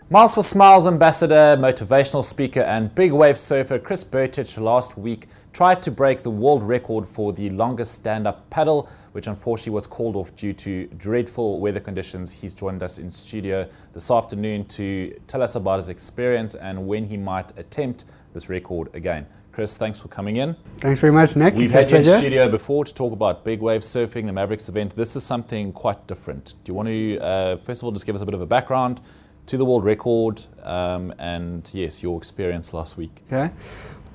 Miles for Smiles ambassador, motivational speaker and big wave surfer Chris Burtich last week tried to break the world record for the longest stand-up paddle, which unfortunately was called off due to dreadful weather conditions. He's joined us in studio this afternoon to tell us about his experience and when he might attempt this record again. Chris, thanks for coming in. Thanks very much, Nick. We've had you in studio before to talk about big wave surfing, the Mavericks event. This is something quite different. Do you want to, first of all, just give us a bit of a background to the world record and yes, your experience last week? Okay.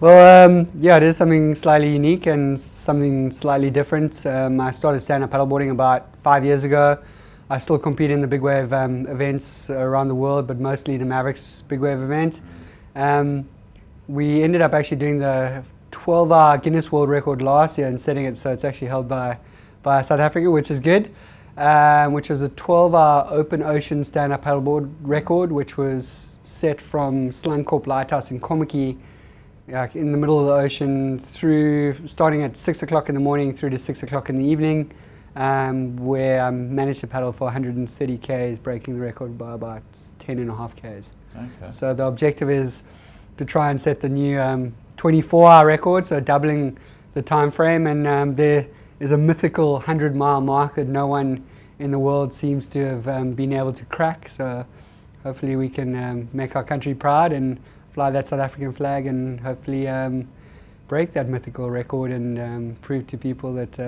Well, yeah, it is something slightly unique and something slightly different. I started stand-up paddleboarding about 5 years ago. I still compete in the big wave events around the world, but mostly the Mavericks big wave event. We ended up actually doing the 12-hour Guinness World Record last year and setting it, so it's actually held by South Africa, which is good. Which was a 12-hour open ocean stand-up paddleboard record, which was set from Slankorp Lighthouse in Kommetjie, in the middle of the ocean, starting at 6 o'clock in the morning through to 6 o'clock in the evening, where I managed to paddle for 130 k's, breaking the record by about 10.5 k's. Okay. So the objective is to try and set the new 24-hour record, so doubling the time frame, and there is a mythical 100-mile mark that no one in the world seems to have been able to crack. So hopefully we can make our country proud and fly that South African flag and hopefully break that mythical record and prove to people that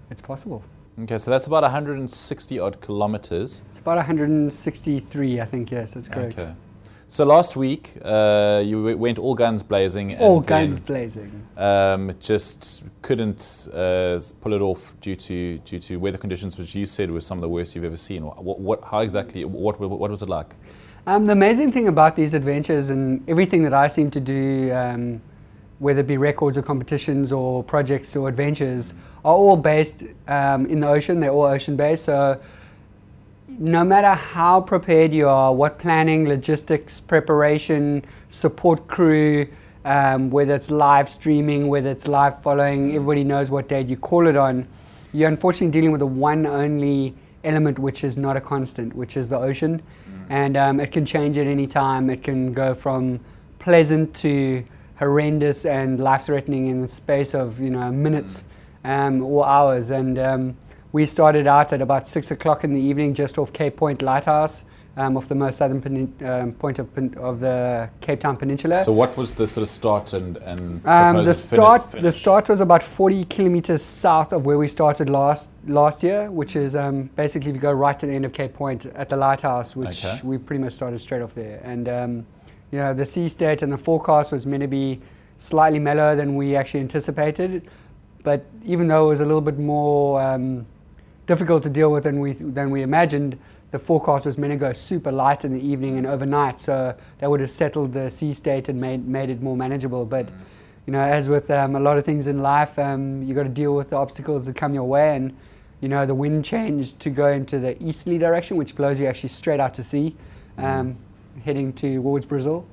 it's possible. Okay, so that's about 160 odd kilometers. It's about 163, I think, yes, that's correct. Okay. So last week you went all guns blazing. All guns blazing. Just couldn't pull it off due to weather conditions, which you said were some of the worst you've ever seen. What was it like? The amazing thing about these adventures and everything that I seem to do, whether it be records or competitions or projects or adventures, are all based in the ocean. They're all ocean-based. So no matter how prepared you are, what planning, logistics, preparation, support crew, whether it's live streaming, whether it's live following, everybody knows what date you call it on, you're unfortunately dealing with the one only element which is not a constant, which is the ocean. And it can change at any time. It can go from pleasant to horrendous and life-threatening in the space of minutes or hours. And we started out at about 6 o'clock in the evening just off Cape Point Lighthouse, off the most southern point of the Cape Town Peninsula. So what was the sort of start and the start was about 40 kilometers south of where we started last year, which is basically if you go right to the end of Cape Point at the lighthouse, which we pretty much started straight off there. And the sea state and the forecast was meant to be slightly mellower than we actually anticipated, but even though it was a little bit more difficult to deal with than we imagined, the forecast was meant to go super light in the evening and overnight, so that would have settled the sea state and made it more manageable. But as with a lot of things in life, you got to deal with the obstacles that come your way, and the wind changed to go into the easterly direction, which blows you actually straight out to sea, heading towards Brazil,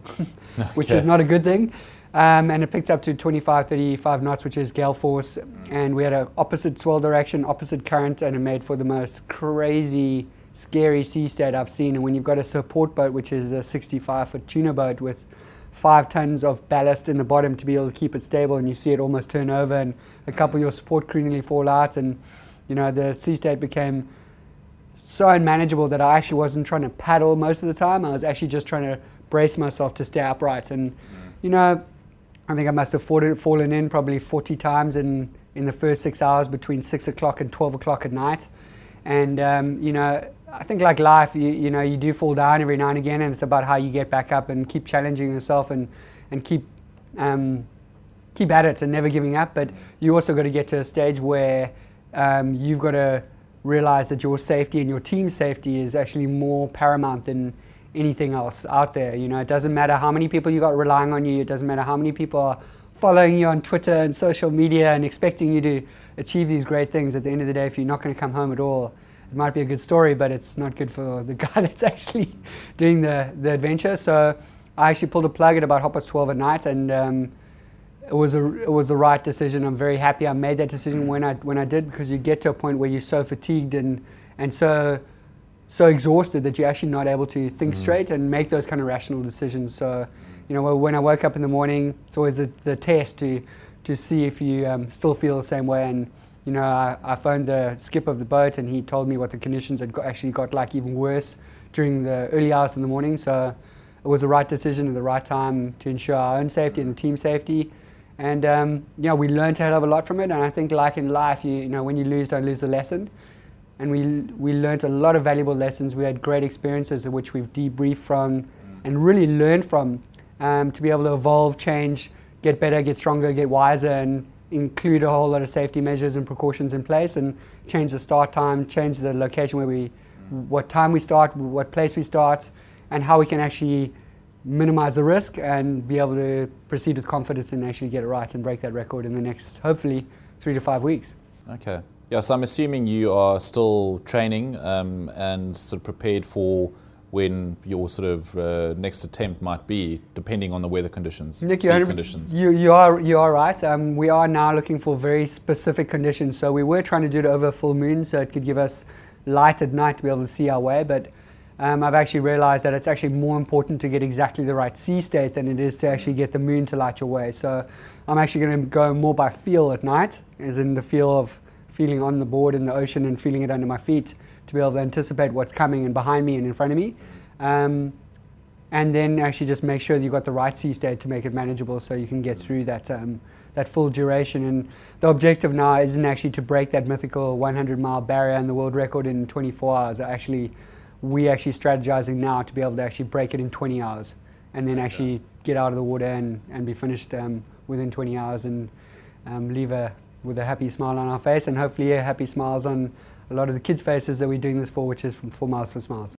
which is not a good thing. And it picked up to 25, 35 knots, which is gale force, and we had an opposite swell direction, opposite current, and it made for the most crazy, scary sea state I've seen. And when you've got a support boat, which is a 65-foot tuna boat with 5 tons of ballast in the bottom to be able to keep it stable, and you see it almost turn over, and a couple of your support crew nearly fall out, and the sea state became so unmanageable that I actually wasn't trying to paddle most of the time. I was actually just trying to brace myself to stay upright. And I think I must have fallen in probably 40 times in the first 6 hours between 6 o'clock and 12 o'clock at night. And, I think like life, you do fall down every now and again, and it's about how you get back up and keep challenging yourself and keep at it and never giving up. But you also got to get to a stage where you've got to realize that your safety and your team's safety is actually more paramount than anything else out there. It doesn't matter how many people you got relying on you. It doesn't matter how many people are following you on Twitter and social media and expecting you to achieve these great things. At the end of the day, if you're not going to come home at all, it might be a good story, but it's not good for the guy that's actually doing the adventure. So I actually pulled a plug at about 12 at night, and it was the right decision. I'm very happy I made that decision when I did, because you get to a point where you're so fatigued and so so exhausted that you're actually not able to think straight and make those kind of rational decisions. So, you know, when I woke up in the morning, it's always the test to see if you still feel the same way. And you know, I phoned the skip of the boat, and he told me what the conditions had actually got like even worse during the early hours in the morning. So it was the right decision at the right time to ensure our own safety and the team safety. And you know, we learned a hell of a lot from it. And I think, like in life, you know, when you lose, don't lose the lesson. And we learned a lot of valuable lessons. We had great experiences which we've debriefed from and really learned from, to be able to evolve, change, get better, get stronger, get wiser, and include a whole lot of safety measures and precautions in place, and change the start time, change the location where what time we start, what place we start, and how we can actually minimize the risk and be able to proceed with confidence and actually get it right and break that record in the next, hopefully, 3 to 5 weeks. Okay. Yeah, so I'm assuming you are still training and sort of prepared for when your sort of next attempt might be, depending on the weather conditions, Nick, sea conditions. You are right. We are now looking for very specific conditions. So we were trying to do it over a full moon, so it could give us light at night to be able to see our way. But I've actually realized that it's actually more important to get exactly the right sea state than it is to actually get the moon to light your way. So I'm actually going to go more by feel at night, as in the feel of feeling on the board in the ocean and feeling it under my feet, to be able to anticipate what's coming and behind me and in front of me. And then actually just make sure that you've got the right sea state to make it manageable so you can get through that, that full duration. And the objective now isn't actually to break that mythical 100-mile barrier and the world record in 24 hours. We're actually strategizing now to be able to actually break it in 20 hours and then actually get out of the water and be finished within 20 hours and leave with a happy smile on our face, and hopefully happy smiles on a lot of the kids' faces that we're doing this for, which is from 4 Miles for Smiles.